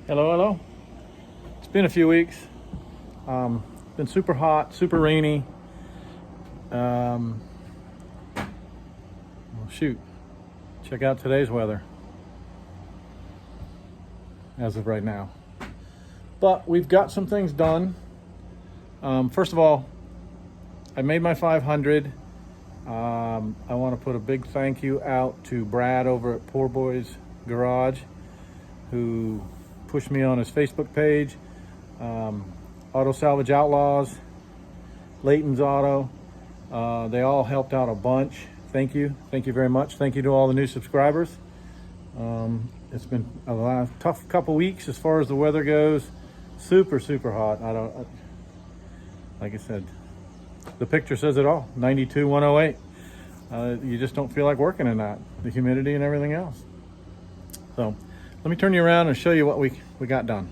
Hello, hello. It's been a few weeks. Been super hot, super rainy. Well, shoot. Check out today's weather as of right now. But we've got some things done. First of all, I made my 500. I want to put a big thank you out to Brad over at Poor Boys Garage, who pushed me on his Facebook page. Auto Salvage Outlaws, Layton's Auto, they all helped out a bunch. Thank you very much. Thank you to all the new subscribers. It's been a tough couple weeks as far as the weather goes. Super hot. Like I said, the picture says it all. 92, 108. You just don't feel like working in that, the humidity and everything else. So let me turn you around and show you what we got done.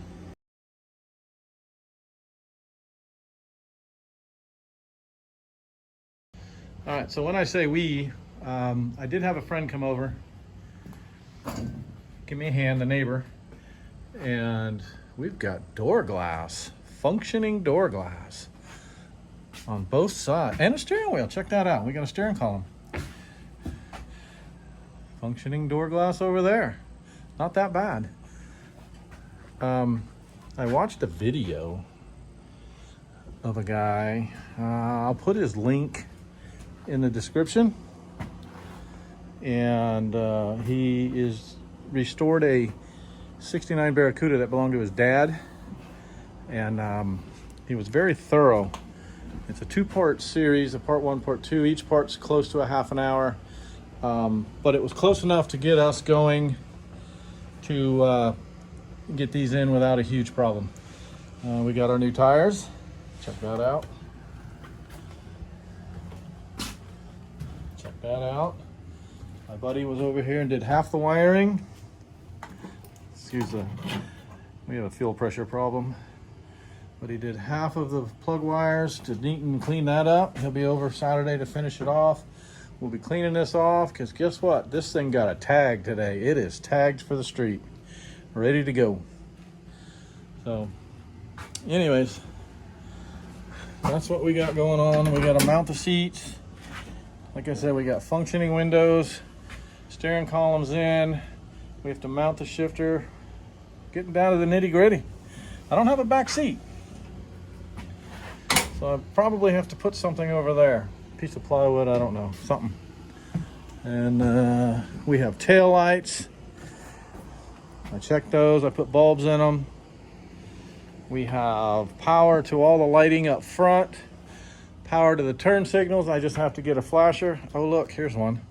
All right, so when I say we, I did have a friend come over, give me a hand, the neighbor, and we've got door glass, functioning door glass on both sides, and a steering wheel. Check that out. We got a steering column. Functioning door glass over there. Not that bad. I watched a video of a guy. I'll put his link in the description. And he is restored a 69 Barracuda that belonged to his dad. And he was very thorough. It's a two-part series, a part one, part two. Each part's close to a half an hour. But it was close enough to get us going to get these in without a huge problem. We got our new tires. Check that out. Check that out. My buddy was over here and did half the wiring. We have a fuel pressure problem. But he did half of the plug wires to neaten and clean that up. He'll be over Saturday to finish it off. We'll be cleaning this off because guess what? This thing got a tag today. It is tagged for the street. Ready to go. So, anyways, that's what we got going on. We got to mount the seats. Like I said, we got functioning windows, steering columns in. We have to mount the shifter. Getting down to the nitty gritty. I don't have a back seat, so I probably have to put something over there. Piece of plywood, I don't know, something. And we have tail lights. I checked those. I put bulbs in them. We have power to all the lighting up front. Power to the turn signals. I just have to get a flasher. Oh, look, here's one.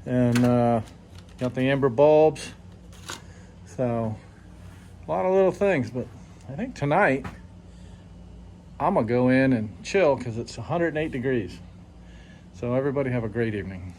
And got the amber bulbs. So a lot of little things, but I think tonight I'm gonna go in and chill because it's 108 degrees. So everybody have a great evening.